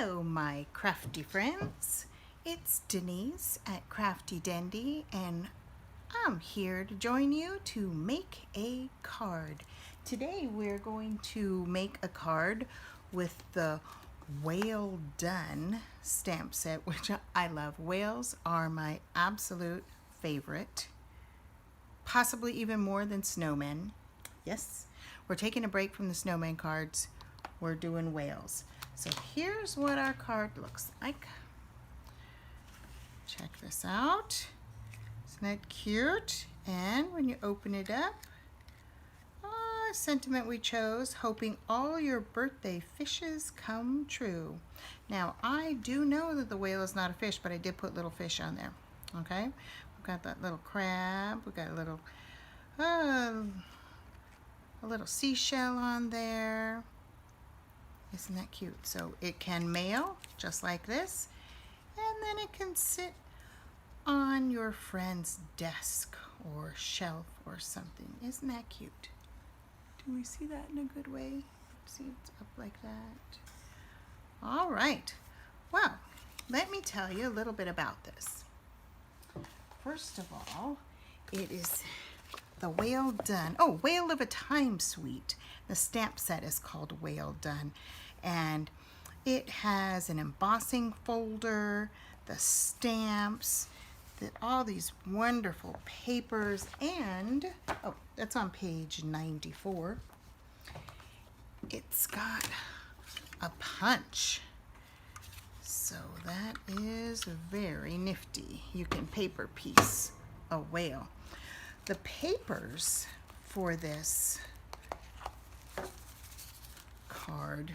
Hello, my crafty friends. It's Denise at Crafty Dendy, and I'm here to join you to make a card. Today we're going to make a card with the Whale Done stamp set, which I love. Whales are my absolute favorite, possibly even more than snowmen. Yes, we're taking a break from the snowman cards. We're doing whales. So here's what our card looks like. Check this out. Isn't that cute? And when you open it up, a sentiment we chose: hoping all your birthday fishes come true. Now, I do know that the whale is not a fish, but I did put little fish on there. Okay? We've got that little crab. We've got a little seashell on there. Isn't that cute? So it can mail just like this, and then it can sit on your friend's desk or shelf or something. Isn't that cute? Do we see that in a good way? See, it's up like that. All right. Well, let me tell you a little bit about this. First of all, it is the Whale Done. Oh, Whale of a Time suite. The stamp set is called Whale Done, and it has an embossing folder, the stamps, all these wonderful papers, and oh, that's on page 94. It's got a punch, so that is very nifty. You can paper piece a whale. The papers for this card,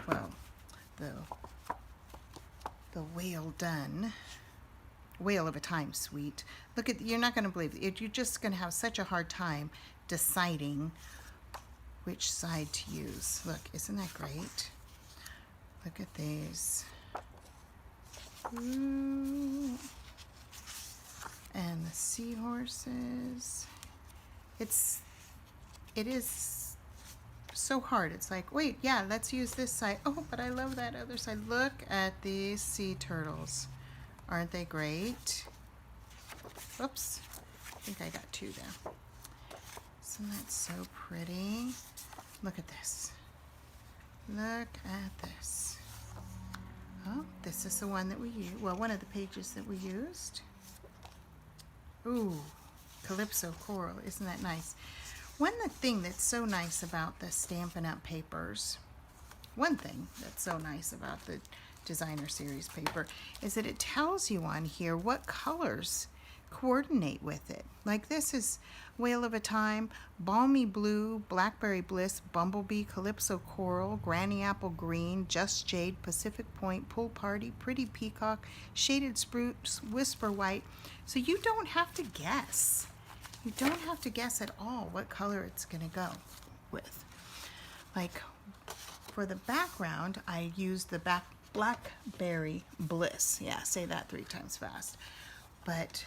well, the Whale Done, Whale of a Time suite. Look at, you're not going to believe it. You're just going to have such a hard time deciding which side to use. Look, isn't that great? Look at these. Ooh. And the seahorses. It is so hard. It's like, wait, yeah, let's use this side. Oh, but I love that other side. Look at these sea turtles. Aren't they great? Oops, I think I got two there. Isn't that so pretty? Look at this. Look at this. Oh, this is the one that we used. Well, one of the pages that we used. Ooh, Calypso Coral. Isn't that nice? One thing that's so nice about the Stampin' Up papers, one thing that's so nice about the Designer Series paper is that it tells you on here what colors coordinate with it. Like this is Whale of a Time, Balmy Blue, Blackberry Bliss, Bumblebee, Calypso Coral, Granny Apple Green, Just Jade, Pacific Point, Pool Party, Pretty Peacock, Shaded Spruce, Whisper White. So you don't have to guess. You don't have to guess at all what color it's going to go with. Like for the background, I used the Blackberry Bliss. Yeah, say that 3 times fast. But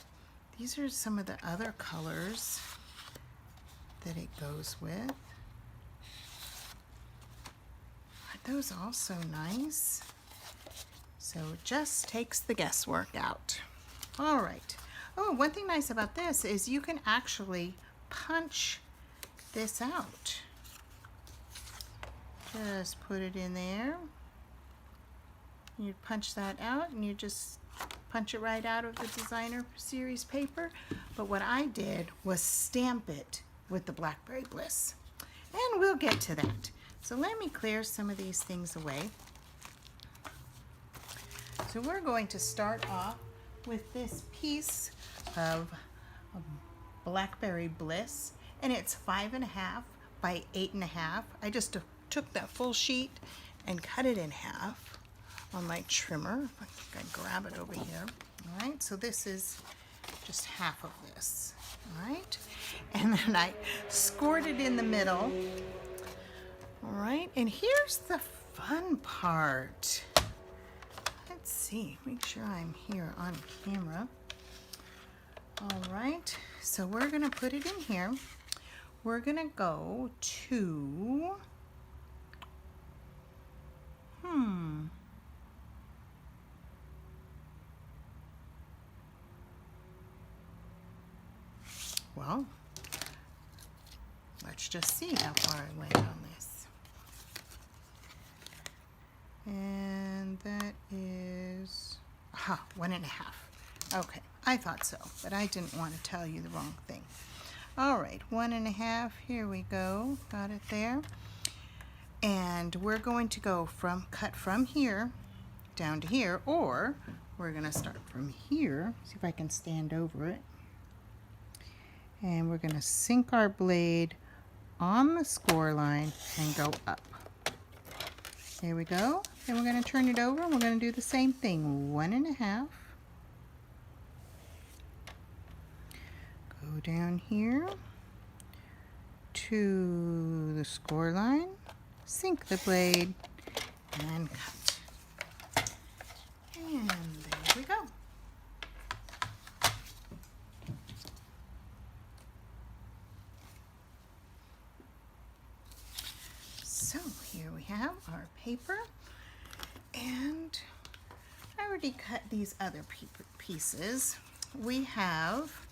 these are some of the other colors that it goes with. Aren't those also nice? So it just takes the guesswork out. All right. Oh, one thing nice about this is you can actually punch this out. Just put it in there. You punch that out and you just punch it right out of the Designer Series paper. But what I did was stamp it with the Blackberry Bliss. And we'll get to that. So let me clear some of these things away. So we're going to start off with this piece of Blackberry Bliss, and it's 5.5 by 8.5. I just took that full sheet and cut it in half on my trimmer. If I can grab it over here. All right, so this is just half of this. All right, and then I scored it in the middle. All right, and here's the fun part. Let's see, make sure I'm here on camera. All right, so we're gonna put it in here. We're gonna go to Well, let's just see how far I went on this. And that is 1.5. Okay, I thought so, but I didn't want to tell you the wrong thing. All right, 1.5, here we go, got it there. And we're going to go cut from here down to here, or we're gonna start from here, see if I can stand over it. And we're gonna sink our blade on the score line and go up. There we go. Then we're gonna turn it over and we're gonna do the same thing, 1.5. Go down here to the score line, sink the blade, and cut. And there we go. So here we have our paper, and I already cut these other pieces. We have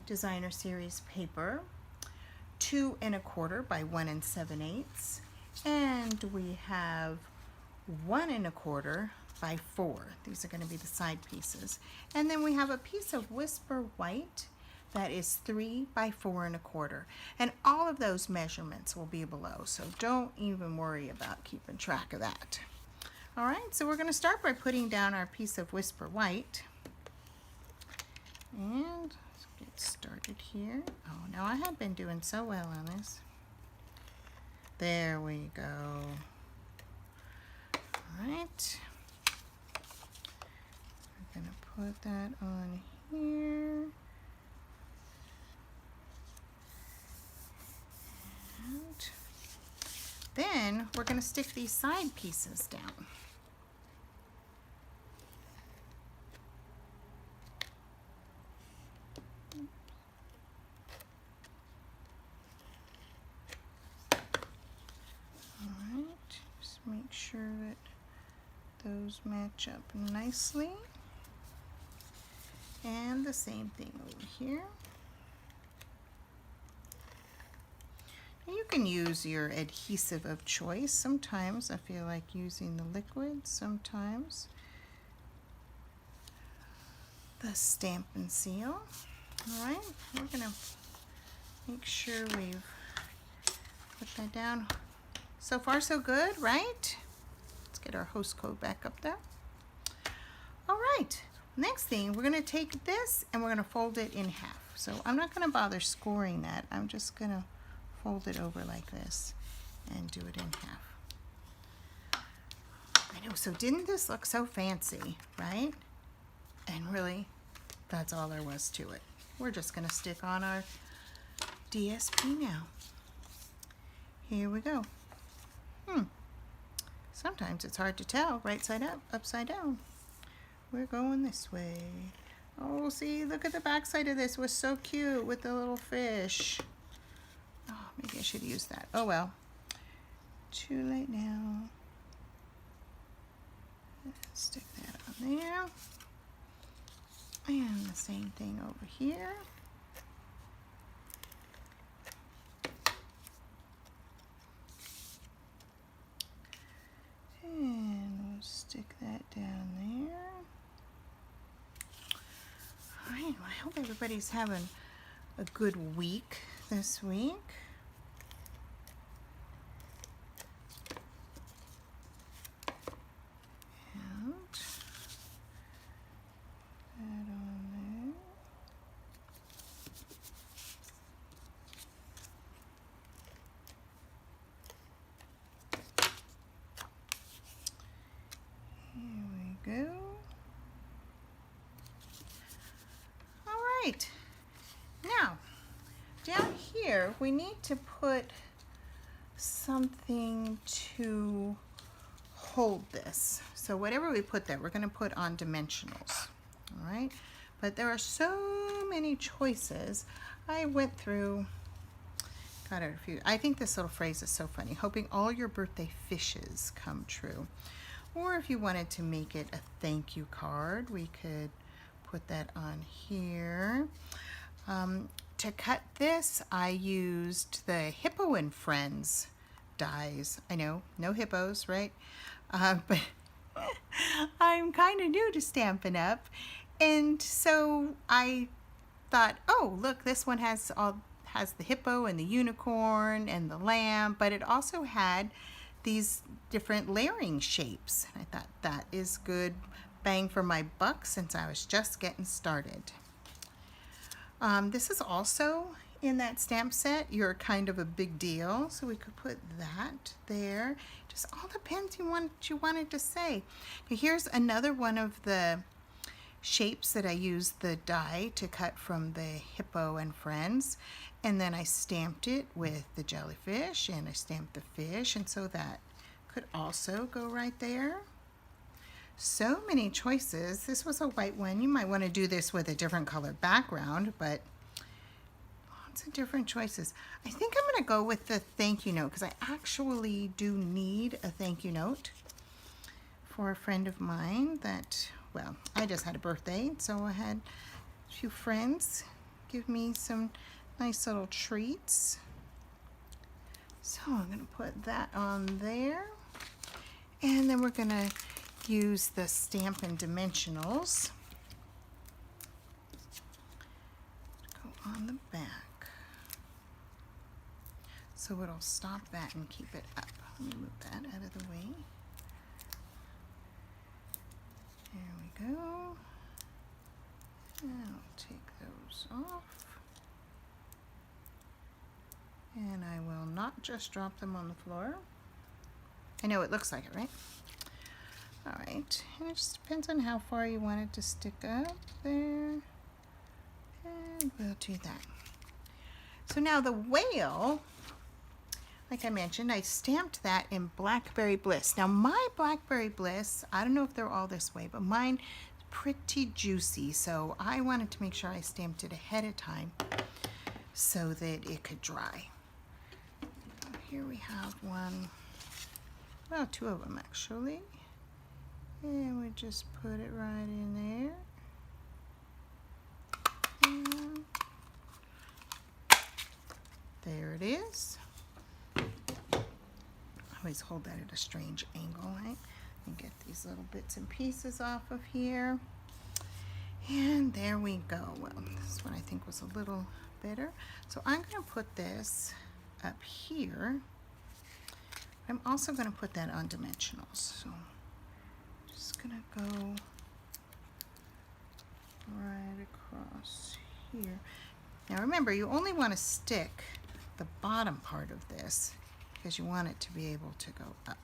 designer series paper, 2 1/4 by 1 7/8, and we have 1 1/4 by 4. These are going to be the side pieces. And then we have a piece of Whisper White that is 3 by 4 1/4. And all of those measurements will be below, so don't even worry about keeping track of that. All right, so we're going to start by putting down our piece of Whisper White. And let's get started here. Oh, now I have been doing so well on this. There we go. All right. I'm going to put that on here. And then we're going to stick these side pieces down. Alright, just make sure that those match up nicely. And the same thing over here. You can use your adhesive of choice. Sometimes I feel like using the liquid, sometimes the Stampin' Seal. Alright, we're going to make sure we've put that down. So far so good, right? Let's get our host code back up there. Alright, next thing, we're going to take this and we're going to fold it in half. So I'm not going to bother scoring that. I'm just going to fold it over like this and do it in half. I know, so didn't this look so fancy, right? And really, that's all there was to it. We're just going to stick on our DSP now. Here we go. Sometimes it's hard to tell, right side up, upside down. We're going this way. Oh, see, look at the back side of this. It was so cute with the little fish. Oh, maybe I should use that. Oh well. Too late now. Let's stick that on there. And the same thing over here. And we'll stick that down there. All right, well, I hope everybody's having a good week this week. And that on there. Here we go. All right. Now, down here, we need to put something to hold this. So whatever we put there, we're going to put on dimensionals. All right. But there are so many choices. I went through, got a few. I think this little phrase is so funny. Hoping all your birthday fishes come true. Or if you wanted to make it a thank you card, we could put that on here. to cut this, I used the Hippo and Friends dies. I know, no hippos, right? But I'm kind of new to Stampin' Up, and so I thought, oh, look, this one has the hippo and the unicorn and the lamb, but it also had these different layering shapes. I thought that is good bang for my buck since I was just getting started. This is also in that stamp set. You're kind of a big deal, so we could put that there. Just all depends on what you wanted to say. Okay, here's another one of the shapes that I used the die to cut from the Hippo and Friends, and then I stamped it with the jellyfish, and I stamped the fish, and so that could also go right there. So many choices. This was a white one. You might want to do this with a different color background, but lots of different choices. I think I'm going to go with the thank you note because I actually do need a thank you note for a friend of mine that, well, I just had a birthday, so I had a few friends give me some nice little treats. So I'm going to put that on there, and then we're going to use the Stampin' Dimensionals. Go on the back so it'll stop that and keep it up. Let me move that out of the way. There we go. And I'll take those off. And I will not just drop them on the floor. I know it looks like it, right? All right, and it just depends on how far you want it to stick up there. And we'll do that. So now the whale, like I mentioned, I stamped that in Blackberry Bliss. Now my Blackberry Bliss, I don't know if they're all this way, but mine is pretty juicy, so I wanted to make sure I stamped it ahead of time so that it could dry. Here we have one, well, two of them actually. And we just put it right in there. And there it is. I always hold that at a strange angle, right? And get these little bits and pieces off of here. And there we go. Well, this one I think was a little better. So I'm going to put this up here. I'm also going to put that on dimensionals. So just going to go right across here. Now remember, you only want to stick the bottom part of this because you want it to be able to go up.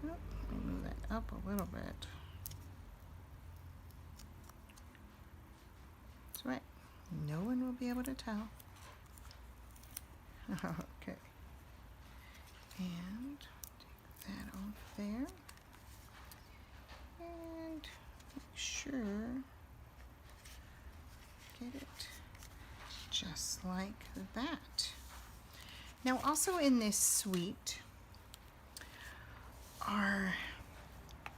Oh, let me move that up a little bit. That's right. No one will be able to tell. Okay. And take that off there. And make sure get it just like that. Now also in this suite are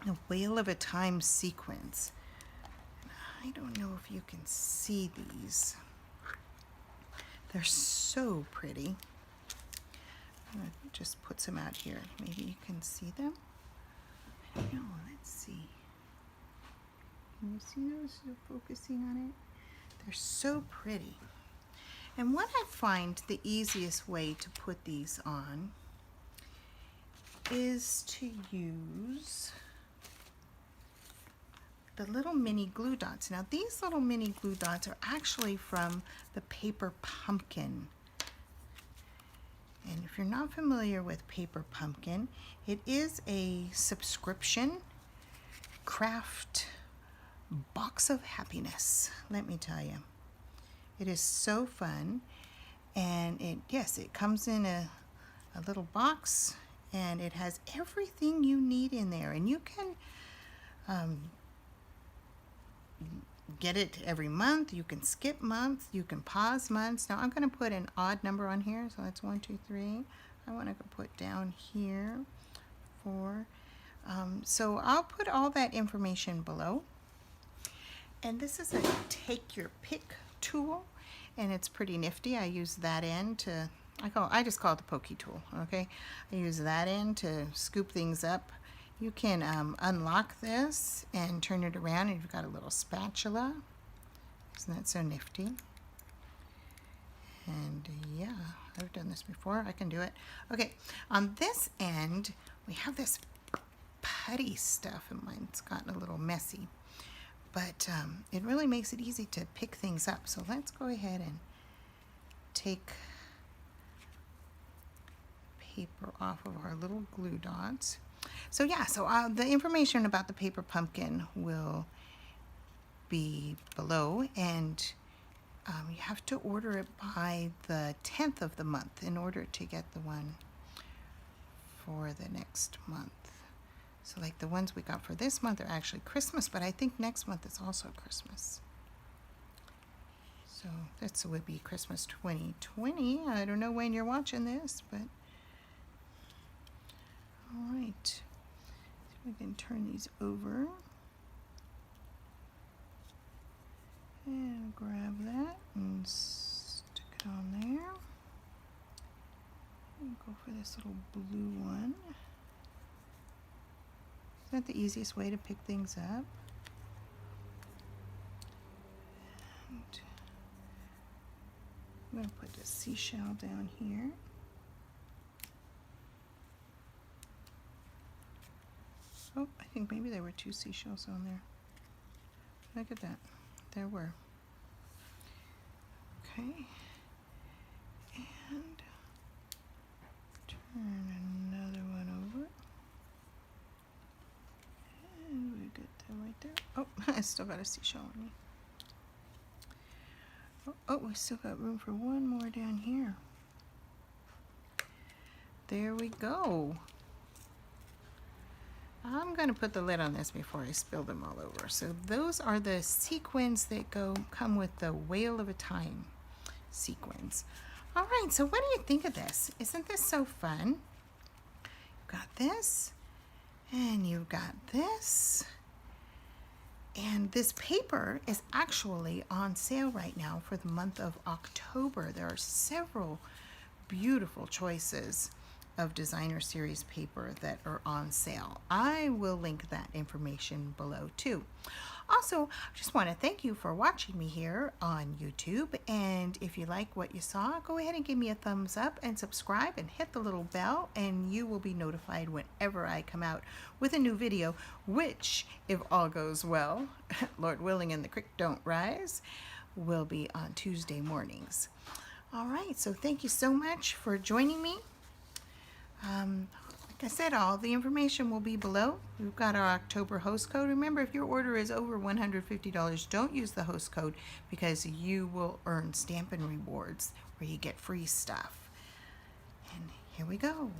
the Wheel of a Time sequins. I don't know if you can see these. They're so pretty. I'm going to just put some out here. Maybe you can see them. I don't know. Let's see. Can you see those? Focusing on it. They're so pretty. And what I find the easiest way to put these on is to use the little mini glue dots. Now these little mini glue dots are actually from the Paper Pumpkin. And if you're not familiar with Paper Pumpkin, it is a subscription craft box of happiness. Let me tell you, it is so fun. And it comes in a little box, and it has everything you need in there. And you can get it every month. You can skip months. You can pause months. Now I'm going to put an odd number on here, so that's 1, 2, 3. I want to put down here 4. So I'll put all that information below. And this is a take your pick tool, and it's pretty nifty. I use that end to, I just call it the pokey tool, okay? I use that end to scoop things up. You can unlock this and turn it around, and you've got a little spatula. Isn't that so nifty? And yeah, I've done this before. I can do it. Okay, on this end, we have this putty stuff, and mine's gotten a little messy. But it really makes it easy to pick things up. So let's go ahead and take paper off of our little glue dots. So yeah, so the information about the paper pumpkin will be below, and you have to order it by the 10th of the month in order to get the one for the next month. So like the ones we got for this month are actually Christmas, but I think next month is also Christmas. So this would be Christmas 2020. I don't know when you're watching this, but all right. So we can turn these over. And grab that and stick it on there. And go for this little blue one. Isn't that the easiest way to pick things up? And I'm going to put the seashell down here. Oh, I think maybe there were 2 seashells on there. Look at that. There were. Okay. And turn another one over. And we get that right there. Oh, I still got a seashell on me. Oh, we still got room for one more down here. There we go. I'm going to put the lid on this before I spill them all over. So those are the sequins that come with the Whale of a Time sequins. All right, so what do you think of this? Isn't this so fun? You've got this, and you've got this. And this paper is actually on sale right now for the month of October. There are several beautiful choices of designer series paper that are on sale. I will link that information below too. Also, I just want to thank you for watching me here on YouTube, and if you like what you saw, go ahead and give me a thumbs up and subscribe and hit the little bell, and you will be notified whenever I come out with a new video, which, if all goes well, Lord willing and the creek don't rise, will be on Tuesday mornings. All right, so thank you so much for joining me. Like I said, all the information will be below. We've got our October host code. Remember, if your order is over $150, don't use the host code because you will earn Stampin' rewards where you get free stuff. And here we go.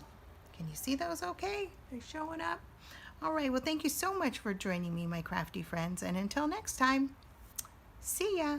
Can you see those okay? They're showing up. All right, well, thank you so much for joining me, my crafty friends. And until next time, see ya.